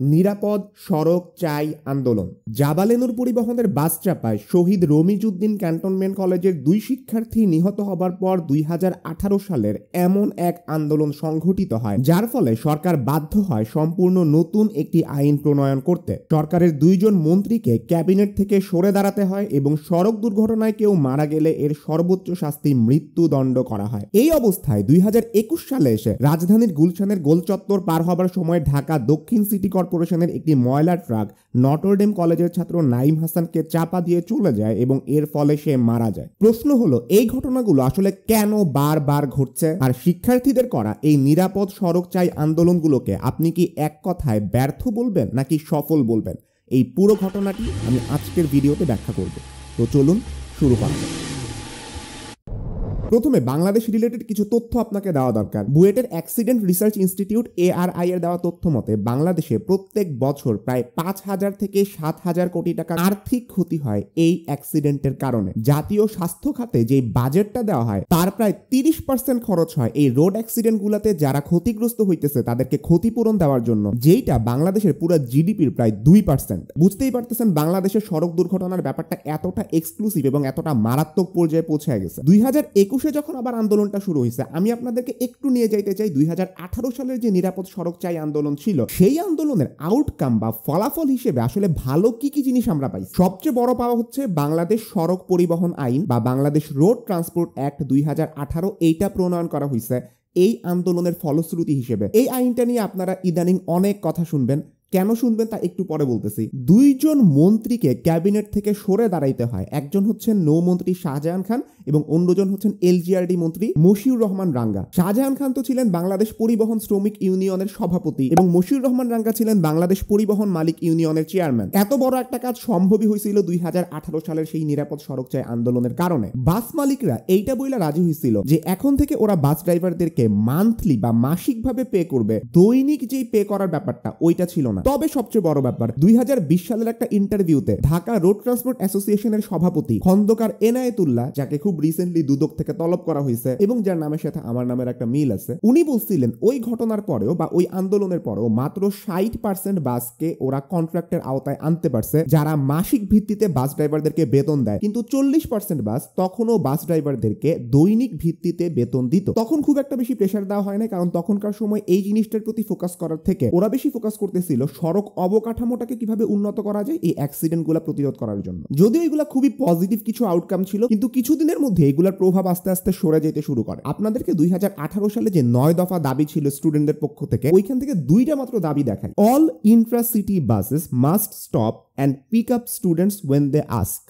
নিরাপদ সড়ক চাই আন্দোলন। জাবালেনুর পরিবহনের বাস চাপায় শহীদ রমিজউদ্দিন ক্যান্টনমেন্ট কলেজের 2 শিক্ষার্থী নিহত হবার পর 2018 সালের এমন এক আন্দোলন সংঘটিত হয়, যার ফলে সরকার বাধ্য হয় সম্পূর্ণ নতুন একটি আইন প্রণয়ন করতে। সরকারের 2 জন মন্ত্রীকে ক্যাবিনেট থেকে সরে দাঁড়াতে হয় এবং সড়ক দুর্ঘটনায় কেউ মারা গেলে এর সর্বোচ্চ শাস্তি মৃত্যুদণ্ড করা হয়। এই অবস্থায় 2021 সালে এসে রাজধানীর গুলশানের গোলচত্বর পার হবার সময় ঢাকা দক্ষিণ সিটি কর্পোরেশনের একটি ময়লা ট্রাক নটরডেম কলেজের ছাত্র নাঈম হাসানকে চাপা দিয়ে চলে যায় এবং এর ফলে সে মারা যায়। প্রশ্ন হলো, এই ঘটনাগুলো আসলে কেন বারবার ঘটছে? আর শিক্ষার্থীদের করা এই নিরাপদ সড়ক চাই আন্দোলনগুলোকে আপনি কি এক কথায় ব্যর্থ বলবেন নাকি সফল বলবেন? এই পুরো ঘটনাটি আমি আজকের ভিডিওতে ব্যাখ্যা করব। তো চলুন শুরু করা যাক। প্রথমে বাংলাদেশ রিলেটেড কিছু তথ্য আপনাকে দেওয়া দরকার। বুয়েটের অ্যাক্সিডেন্ট রিসার্চ ইনস্টিটিউট ARI এর দেওয়া তথ্য মতে বাংলাদেশে প্রত্যেক বছর প্রায় 5,000 থেকে 7,000 কোটি টাকা আর্থিক ক্ষতি হয় এই অ্যাক্সিডেন্টের কারণে। জাতীয় স্বাস্থ্য খাতে যে বাজেটটা দেওয়া হয় তার প্রায় 30% খরচ হয় এই রোড অ্যাক্সিডেন্টগুলোতে যারা ক্ষতিগ্রস্ত হইতেছে তাদেরকে ক্ষতিপূরণ দেওয়ার জন্য, যেইটা বাংলাদেশের পুরো জিডিপির প্রায় 2%। বুঝতেই পারতেছেন বাংলাদেশের সড়ক দুর্ঘটনার ব্যাপারটা এতটা এক্সক্লুসিভ এবং এতটা মারাত্মক পর্যায়ে পৌঁছে গেছে। 2021 যখন আবার আন্দোলনটা শুরু হয়েছে, আমি আপনাদেরকে একটু নিয়ে যাইতে চাই 2018 সালের যে নিরাপদ সড়ক চাই আন্দোলন ছিল, সেই আন্দোলনের আউটকাম বা ফলাফল হিসেবে আসলে ভালো কি কি জিনিস আমরা পাই। সবচেয়ে বড় পাওয়া হচ্ছে বাংলাদেশ সড়ক পরিবহন আইন বা বাংলাদেশ রোড ট্রান্সপোর্ট অ্যাক্ট 2018, এইটা প্রণয়ন করা হয়েছে এই আন্দোলনের ফলশ্রুতি হিসেবে। এই আইনটা নিয়ে আপনারা ইদানিং অনেক কথা শুনবেন। কেন শুনবেন তা একটু পরে বলতেছি। 2 জন মন্ত্রীকে ক্যাবিনেট থেকে সরে দাঁড়াইতে হয়। একজন হচ্ছেন নৌমন্ত্রী শাহজাহান খান এবং অন্যজন হচ্ছেন LGRD মন্ত্রী মশিউর রহমান রাঙ্গা। শাহজাহান খান তো ছিলেন বাংলাদেশ পরিবহন শ্রমিক ইউনিয়নের সভাপতি এবং মশিউর রহমান রাঙ্গা ছিলেন বাংলাদেশ পরিবহন মালিক ইউনিয়নের চেয়ারম্যান। এত বড় একটা কাজ সম্ভবই হয়েছিল 2018 সালের সেই নিরাপদ সড়ক চাই আন্দোলনের কারণে। বাস মালিকরা এইটা বইলা রাজি হয়েছিল যে এখন থেকে ওরা বাস ড্রাইভারদেরকে মান্থলি বা মাসিকভাবে পে করবে। দৈনিক যেই পে করার ব্যাপারটা ওইটা ছিল না। তবে সবচেয়ে বড় ব্যাপার, 2020 সালের একটা ইন্টারভিউতে ঢাকা রোড ট্রান্সপোর্ট অ্যাসোসিয়েশনের সভাপতি খন্দকার এনায়েতুল্লাহ, যাকে খুব রিসেন্টলি দুদক থেকে তলব করা হয়েছে এবং যার নামের সাথে আমার নামের একটা মিল আছে, উনি বলছিলেন ওই ঘটনার পরেও বা ওই আন্দোলনের পরেও মাত্র 60% বাসকে ওরা কন্ট্রাক্টের আওতায় আনতে পারছে, যারা মাসিক ভিত্তিতে বাস ড্রাইভারদেরকে বেতন দেয়। কিন্তু 40% বাস তখনও বাস ড্রাইভারদেরকে দৈনিক ভিত্তিতে বেতন দিত। তখন খুব একটা বেশি প্রেশার দেওয়া হয় না, কারণ তখনকার সময় এই জিনিসটার প্রতি ফোকাস করার থেকে ওরা বেশি ফোকাস করতেছিল সড়ক অবকাঠামোটাকে কিভাবে উন্নত করা যায় এই অ্যাক্সিডেন্টগুলো প্রতিরোধ করার জন্য। যদিও এগুলা খুবই পজিটিভ কিছু আউটকাম ছিল, কিন্তু কিছুদিনের মধ্যে এগুলার প্রভাব আস্তে আস্তে সরে যেতে শুরু করে। আপনাদেরকে 2018 সালে যে 9 দফা দাবি ছিল স্টুডেন্টদের পক্ষ থেকে, ওইখান থেকে 2টা মাত্র দাবি দেখায়। All intracity buses must stop and pick up students when they ask.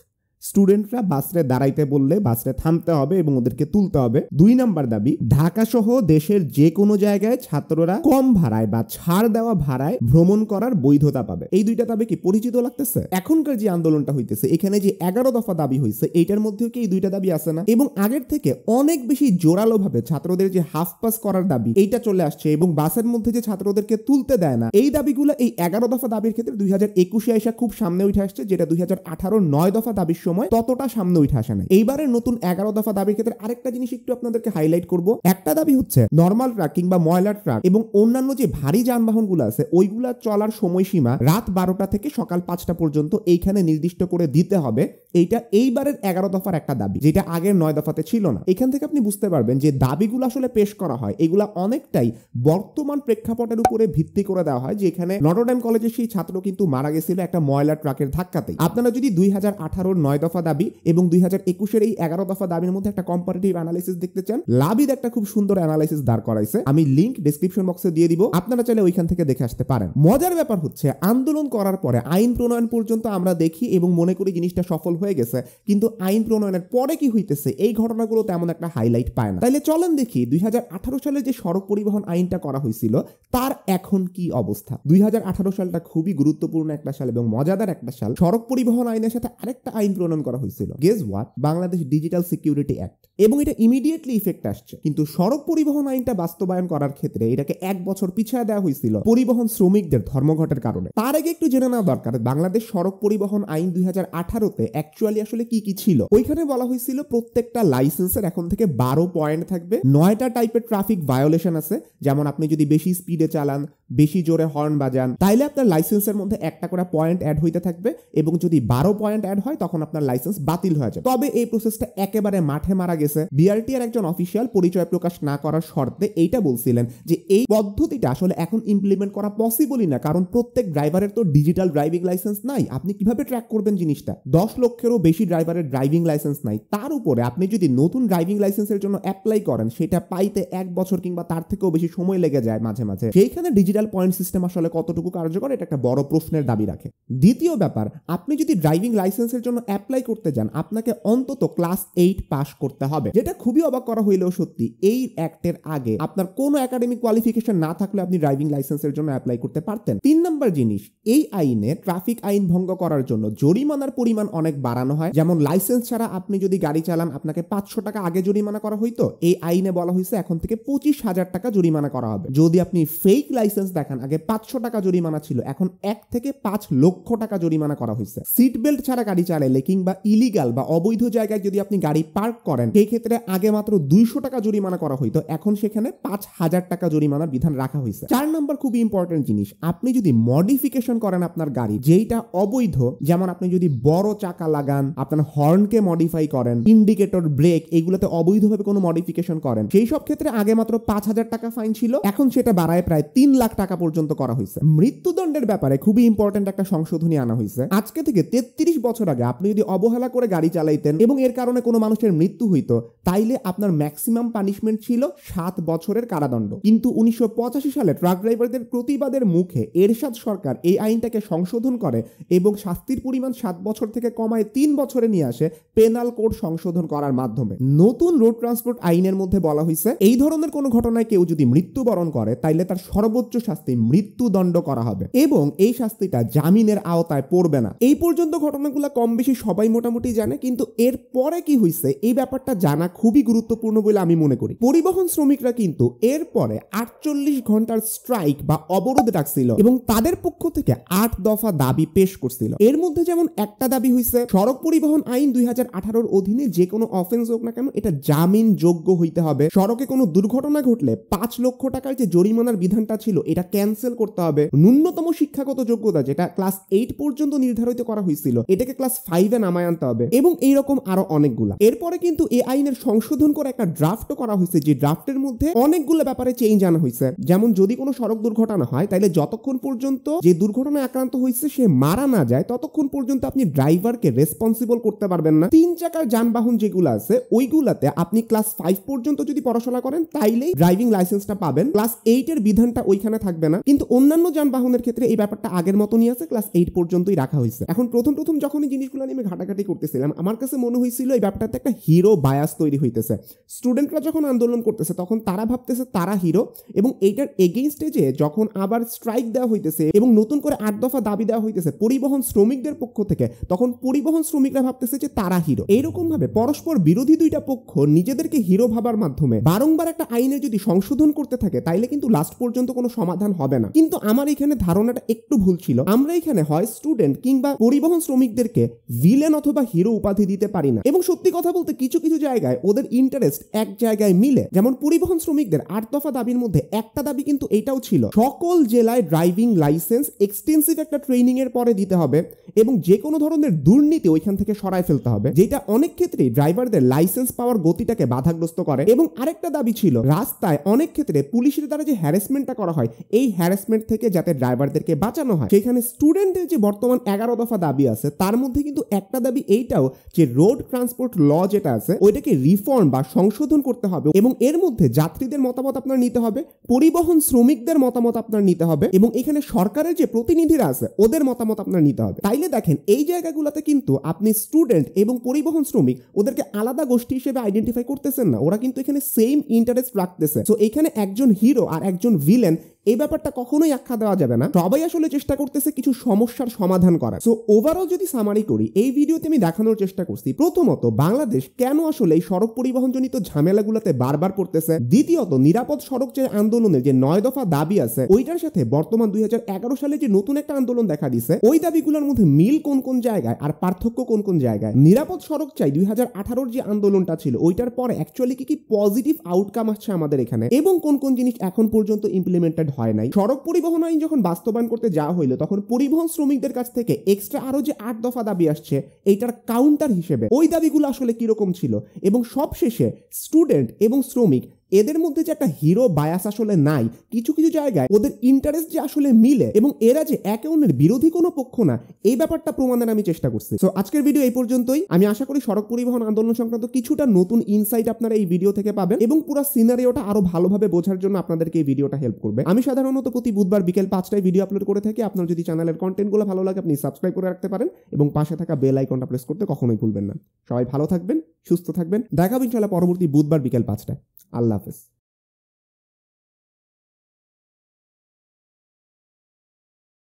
স্টুডেন্টরা বাসরে দাঁড়াইতে বললে বাসরে থামতে হবে এবং ওদেরকে তুলতে হবে। 2 নাম্বার দাবি, ঢাকা সহ দেশের যে কোনো জায়গায় ছাত্ররা কম ভাড়ায় বা ছাড় দেওয়া ভাড়ায় ভ্রমণ করার বৈধতা পাবে। এই 2টা দাবি কি পরিচিত লাগতেছে? এখনকার যে আন্দোলনটা হইতেছে, এখানে যে 11 দফা দাবি হয়েছে, এইটার মধ্যেও কি এই 2টা দাবি আছে না? এবং আগের থেকে অনেক বেশি জোরালো ভাবে ছাত্রদের যে হাফ পাস করার দাবি, এইটা চলে আসছে এবং বাসের মধ্যে যে ছাত্রদেরকে তুলতে দেয় না, এই দাবিগুলো এই 11 দফা দাবির ক্ষেত্রে 2021 আইসা খুব সামনে উঠে আসছে, যেটা 2018 9 দফা দাবির ততটা সামনে উঠে আসে না। এইবারের নতুন 11 দফা দাবির ক্ষেত্রে আরেকটা জিনিস একটু আপনাদেরকে হাইলাইট করব। একটা দাবি হচ্ছে নরমাল ট্রাক কিংবা ময়লা ট্রাক এবং অন্যান্য যে ভারী যানবাহনগুলো আছে ওইগুলা চলার সময়সীমা রাত 12টা থেকে সকাল 5টা পর্যন্ত এইখানে নির্দিষ্ট করে দিতে হবে। এইটা এইবারের 11 দফার একটা দাবি, যেটা আগের 9 দফাতে ছিল না। এখান থেকে আপনি বুঝতে পারবেন যে দাবিগুলো আসলে পেশ করা হয় এগুলা অনেকটাই বর্তমান প্রেক্ষাপটের উপরে ভিত্তি করে দেওয়া হয়, যে এখানে নটরডেম কলেজের সেই ছাত্র কিন্তু মারা গেছিল একটা ময়লা ট্রাকের ধাক্কাতেই। আপনারা যদি 2018 9 দফা দাবি এবং 2021 এই 11 দফা দাবির মধ্যে একটা কম্পারেটিভ অ্যানালাইসিস দেখতে চান, লাবিদ একটা খুব সুন্দর অ্যানালাইসিস দাঁড় করাইছে, আমি লিংক ডেসক্রিপশন বক্সে দিয়ে দিব, আপনারা চাইলে ওইখান থেকে দেখে আসতে পারেন। মজার ব্যাপার হচ্ছে আন্দোলন করার পরে আইন প্রণয়ন পর্যন্ত আমরা দেখি এবং মনে করি জিনিসটা সফল হয়ে গেছে, কিন্তু আইন প্রণয়নের পরে কি হইতেছে এই ঘটনাগুলো তেমন একটা হাইলাইট পায় না। তাইলে চলেন দেখি 2018 সালে যে সড়ক পরিবহন আইনটা করা হয়েছিল তার এখন কি অবস্থা। 2018 সালটা খুবই গুরুত্বপূর্ণ একটা সাল এবং মজাদার একটা সাল। সড়ক পরিবহন আইনের সাথে আরেকটা আইন প্রণয়ন আন্দোলন করা হয়েছিল। Guess what? Bangladesh digital security act. এবং এটা ইমিডিয়েটলি ইফেক্ট আসছে, কিন্তু সড়ক পরিবহন আইনটা বাস্তবায়ন করার ক্ষেত্রে এটাকে 1 বছর পিছিয়ে দেওয়া হয়েছিল পরিবহন শ্রমিকদের ধর্মঘটের কারণে। তার আগে একটু জেনে নেওয়া দরকার বাংলাদেশ সড়ক পরিবহন আইন 2018-তে অ্যাকচুয়ালি আসলে কি কি ছিল। ওইখানে বলা হয়েছিল প্রত্যেকটা লাইসেন্সের এখন থেকে 12 পয়েন্ট থাকবে, 9টা টাইপের ট্রাফিক ভায়োলেশন আছে, যেমন আপনি যদি বেশি স্পিডে চালান, বেশি জোরে হর্ন বাজান, তাইলে আপনার লাইসেন্সের মধ্যে একটা করে পয়েন্ট অ্যাড হইতে থাকবে, এবং যদি 12 পয়েন্ট অ্যাড হয় তখন আপনার লাইসেন্স বাতিল হয়ে যাবে। তবে এই প্রসেসটা একেবারে মাঠে মারা গেছে। বিআরটি এর একজন অফিসিয়াল পরিচয় প্রকাশ না করার শর্তে এইটা বলছিলেন যে এই পদ্ধতিটা আসলে এখন ইমপ্লিমেন্ট করা পসিবলই না, কারণ প্রত্যেক ড্রাইভারের তো ডিজিটাল ড্রাইভিং লাইসেন্স নাই। আপনি কিভাবে ট্র্যাক করবেন জিনিসটা? 10 লক্ষেরও বেশি ড্রাইভারের ড্রাইভিং লাইসেন্স নাই। তার উপরে আপনি যদি নতুন ড্রাইভিং লাইসেন্সের জন্য অ্যাপ্লাই করেন, সেটা পাইতে 1 বছর কিংবা তার থেকেও বেশি সময় লেগে যায় মাঝে মাঝে। সেইখানে ডিজিটাল পয়েন্ট সিস্টেম আসলে কতটুকু কার্যকর, এটা একটা বড় প্রশ্নের দাবি রাখে। দ্বিতীয় ব্যাপার, আপনি যদি ড্রাইভিং লাইসেন্সের জন্য অ্যাপ্লাই করতে যান, আপনাকে অন্তত ক্লাস 8 পাস করতে হবে, যেটা খুবই অবাক করা হইলেও সত্যি। এই অ্যাক্টের আগে আপনার কোনো একাডেমিক কোয়ালিফিকেশন না থাকলে আপনি ড্রাইভিং লাইসেন্সের জন্য অ্যাপ্লাই করতে পারতেন। 3 নম্বর জিনিস, এই আইনে ট্রাফিক আইন ভঙ্গ করার জন্য জরিমানার পরিমাণ অনেক বাড়ানো হয়। যেমন লাইসেন্স ছাড়া আপনি যদি গাড়ি চালান, আপনাকে 500 টাকা আগে জরিমানা করা হইতো, এই আইনে বলা হয়েছে এখন থেকে 25,000 টাকা জরিমানা করা হবে। যদি আপনি ফেক লাইসেন্স দেখান, আগে 500 টাকা জরিমানা ছিল, এখন 1 থেকে 5 লক্ষ টাকা জরিমানা করা হয়েছে। সিট বেল্ট ছাড়া গাড়ি চালাইলে কিংবা ইলিগাল বা অবৈধ জায়গায় যদি আপনি গাড়ি পার্ক করেন, সেই ক্ষেত্রে আগে মাত্র 200 টাকা জরিমানা করা হইতো, এখন সেখানে 5,000 টাকা জরিমানার বিধান রাখা হয়েছে। 4 নম্বর খুবই ইম্পর্টেন্ট জিনিস, আপনি যদি মডিফিকেশন করেন আপনার গাড়ি যেটা অবৈধ, যেমন আপনি যদি বড় চাকা লাগান, আপনার হর্নকে মডিফাই করেন, ইন্ডিকেটর, ব্রেক, এগুলোতে অবৈধভাবে কোনো মডিফিকেশন করেন, সেই সব ক্ষেত্রে আগে মাত্র 5,000 টাকা ফাইন ছিল, এখন সেটা বাড়ায় প্রায় 3 লাখ টাকা পর্যন্ত করা হয়েছে। মৃত্যুদণ্ডের ব্যাপারে খুবই ইম্পর্টেন্ট একটা সংশোধনী আনা হয়েছে। আজকে থেকে 33 বছর আগে আপনি যদি অবহেলা করে গাড়ি চালাইতেন এবং এর কারণে কোনো মানুষের মৃত্যু হইতো, তাইলে আপনার ম্যাক্সিমাম পানিশমেন্ট ছিল 7 বছরের কারাদণ্ড। কিন্তু 1985 সালে ট্রাক ড্রাইভারদের প্রতিবাদের মুখে এরশাদ সরকার এই আইনটাকে সংশোধন করে এবং শাস্তির পরিমাণ 7 বছর থেকে কমায় 3 বছরে নিয়ে আসে পেনাল কোড সংশোধন করার মাধ্যমে। নতুন রোড ট্রান্সপোর্ট আইনের মধ্যে বলা হয়েছে এই ধরনের কোনো ঘটনায় কেউ যদি মৃত্যুবরণ করে, তাইলে তার সর্বোচ্চ শাস্তি মৃত্যুদণ্ড করা হবে এবং এই শাস্তিটা জামিনের আওতায় পড়বে না। এই পর্যন্ত ঘটনাগুলো কম বেশি সবাই মোটামুটি জানে, কিন্তু এর পরে কি হয়েছে এই ব্যাপারটা জানা খুবই গুরুত্বপূর্ণ বলে আমি মনে করি। পরিবহন শ্রমিকরা কিন্তু এর পরে 48 ঘন্টার স্ট্রাইক বা অবরোধ ডাকছিল এবং তাদের পক্ষ থেকে 8 দফা দাবি পেশ করছিল। এর মধ্যে যেমন একটা দাবি হয়েছে সড়ক পরিবহন আইন 2018-র অধীনে যে কোনো অফেন্স হোক না কেন এটা জামিন যোগ্য হইতে হবে। সড়কে কোনো দুর্ঘটনা ঘটলে 5 লক্ষ টাকার যে জরিমানার বিধানটা ছিল এটা ক্যান্সেল করতে হবে। ন্যূনতম শিক্ষাগত যোগ্যতা যেটা ক্লাস 8 পর্যন্ত নির্ধারিত করা হয়েছিল, এটাকে ক্লাস 5-এ নামায় আনতে হবে এবং এইরকম আরো অনেকগুলা। এরপরে কিন্তু এই আইনের সংশোধন করে একটা ড্রাফটও করা হয়েছে, যে ড্রাফটের মধ্যে অনেকগুলো ব্যাপারে চেঞ্জ আনা হয়েছে। যেমন যদি কোনো সড়ক দুর্ঘটনা হয়, তাহলে যতক্ষণ পর্যন্ত যে দুর্ঘটনায় আক্রান্ত হয়েছে সে মারা না যায়, ততক্ষণ পর্যন্ত আপনি ড্রাইভারকে রেসপন্সিবল করতে পারবেন না। 3 চাকার যানবাহন যেগুলো আছে ওইগুলাতে আপনি ক্লাস 5 পর্যন্ত যদি পড়াশোনা করেন তাইলেই ড্রাইভিং লাইসেন্সটা পাবেন, ক্লাস 8 এর বিধানটা ওইখানে থাকবে না। কিন্তু অন্যান্য যানবাহনের ক্ষেত্রে এই ব্যাপারটা আগের মতনই আছে, ক্লাস 8 পর্যন্তই রাখা হয়েছে। এখন প্রথম যখন এই জিনিসগুলো নিয়ে ঘাটাঘাটি করতেছিলাম, আমার কাছে মনে হয়েছিল এই ব্যাপারটাতে একটা হিরো বায়াস তৈরি হইতেছে। স্টুডেন্টরা যখন আন্দোলন করতেছে তখন তারা ভাবতেছে তারা হিরো, এবং এইটার এগেইনস্টে যে যখন আবার স্ট্রাইক দেওয়া হইতেছে এবং নতুন করে 8 দফা দাবি দেওয়া হইতেছে পরিবহন শ্রমিকদের পক্ষ থেকে, তখন পরিবহন শ্রমিকরা ভাবতেছে যে তারা হিরো। এইরকম ভাবে পরস্পর বিরোধী দুইটা পক্ষ নিজেদেরকে হিরো ভাবার মাধ্যমে বারংবার একটা আইনে যদি সংশোধন করতে থাকে, তাইলে কিন্তু লাস্ট পর্যন্ত কোনো সমাধান হবে না। কিন্তু আমার এখানে ধারণাটা একটু ভুল ছিল। আমরা এখানে হয় স্টুডেন্ট কিংবা পরিবহন শ্রমিকদেরকে ভিলেন অথবা হিরো উপাধি দিতে পারি না। এবং সত্যি কথা বলতে কিছু কিছু জায়গায় ওদের ইন্টারেস্ট এক জায়গায় মিলে। যেমন পরিবহন শ্রমিকদের 8 দফা দাবির মধ্যে একটা দাবি কিন্তু এটাও ছিল, সকল জেলায় ড্রাইভিং লাইসেন্স এক্সটেন্সিভ একটা ট্রেনিং এর পরে দিতে হবে এবং যে কোনো ধরনের দুর্নীতি ওইখান থেকে সরায় ফেলতে হবে, যেটা অনেক ক্ষেত্রেই ড্রাইভারদের লাইসেন্স পাওয়ার গতিটাকে বাধাগ্রস্ত করে। এবং আরেকটা দাবি ছিল, রাস্তায় অনেক ক্ষেত্রে পুলিশের দ্বারা যে হ্যারাসমেন্টটা করা হয়, এই হ্যারাসমেন্ট থেকে যাতে ড্রাইভারদেরকে বাঁচানো হয়। সেখানে স্টুডেন্টের যে বর্তমান 11 দফা দাবি আছে, তার মধ্যে কিন্তু একটা দাবি এইটাও যে রোড ট্রান্সপোর্ট ল যেটা আছে ওইটাকে রিফর্ম বা সংশোধন করতে হবে এবং এর মধ্যে যাত্রীদের মতামত আপনার নিতে হবে, পরিবহন শ্রমিকদের মতামত আপনার নিতে হবে এবং এখানে সরকারের যে প্রতিনিধিরা আছে ওদের মতামত আপনার নিতে হবে। তাইলে দেখেন এই জায়গাগুলোতে কিন্তু আপনি স্টুডেন্ট এবং পরিবহন শ্রমিক ওদেরকে আলাদা গোষ্ঠী হিসেবে আইডেন্টিফাই করতেছেন না, ওরা কিন্তু এখানে সেম ইন্টারেস্ট রাখতেছে। সো এখানে একজন হিরো আর একজন ভিলেন এই ব্যাপারটা কখনোই আখ্যা দেওয়া যাবে না। সবাই আসলে চেষ্টা করতেছে কিছু সমস্যার সমাধান করার। সো ওভারঅল যদি সামারি করি, এই ভিডিওতে আমি দেখানোর চেষ্টা করছি প্রথমত বাংলাদেশ কেন আসলে এই সড়ক পরিবহনজনিত ঝামেলাগুলোতে বারবার পড়তেছে, দ্বিতীয়ত নিরাপদ সড়ক যে আন্দোলনের যে 9 দফা দাবি আছে ওইটার সাথে বর্তমান 2011 সালে যে নতুন একটা আন্দোলন দেখা দিছে ওই দাবিগুলোর মধ্যে মিল কোন কোন জায়গায় আর পার্থক্য কোন কোন জায়গায়, নিরাপদ সড়ক চাই 2018 যে আন্দোলনটা ছিল ওইটার পরে অ্যাকচুয়ালি কি পজিটিভ আউটকাম আসছে আমাদের এখানে এবং কোন কোন জিনিস এখন পর্যন্ত ইমপ্লিমেন্টেড হয় নাই। সড়ক পরিবহন আইন যখন বাস্তবায়ন করতে যাওয়া হইলো তখন পরিবহন শ্রমিকদের কাছ থেকে এক্সট্রা আরো যে 8 দফা দাবি আসছে এইটার কাউন্টার হিসেবে ওই দাবিগুলো আসলে কিরকম ছিল, এবং সবশেষে স্টুডেন্ট এবং শ্রমিক এদের মধ্যে যে একটা হিরো বায়াস আসলে নাই, কিছু কিছু জায়গায় ওদের ইন্টারেস্ট যে আসলে মিলে এবং এরা যে একে অন্যের বিরোধী কোনো পক্ষ না, এই ব্যাপারটা প্রমাণের আমি চেষ্টা করছি। তো আজকের ভিডিও এই পর্যন্তই। আমি আশা করি সড়ক পরিবহন আন্দোলন সংক্রান্ত কিছুটা নতুন ইনসাইট আপনারা এই ভিডিও থেকে পাবেন এবং পুরো সিনারিওটা আরো ভালোভাবে বোঝার জন্য আপনাদেরকে এই ভিডিওটা হেল্প করবে। আমি সাধারণত প্রতি বুধবার বিকেল 5টায় ভিডিও আপলোড করে থাকি। আপনার যদি চ্যানেলের কন্টেন্টগুলো ভালো লাগে আপনি সাবস্ক্রাইব করে রাখতে পারেন এবং পাশে থাকা বেল আইকনটা প্রেস করতে কখনোই ভুলবেন না। সবাই ভালো থাকবেন, সুস্থ থাকবেন, দেখা হবে ইনশাআল্লাহ পরবর্তী বুধবার বিকেল 5টায়। আল্লাহ হাফেজ।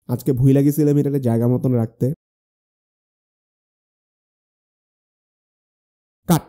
আজকে ভুইলা গেছিলাম এটাকে জায়গা মতন রাখতে। কাট।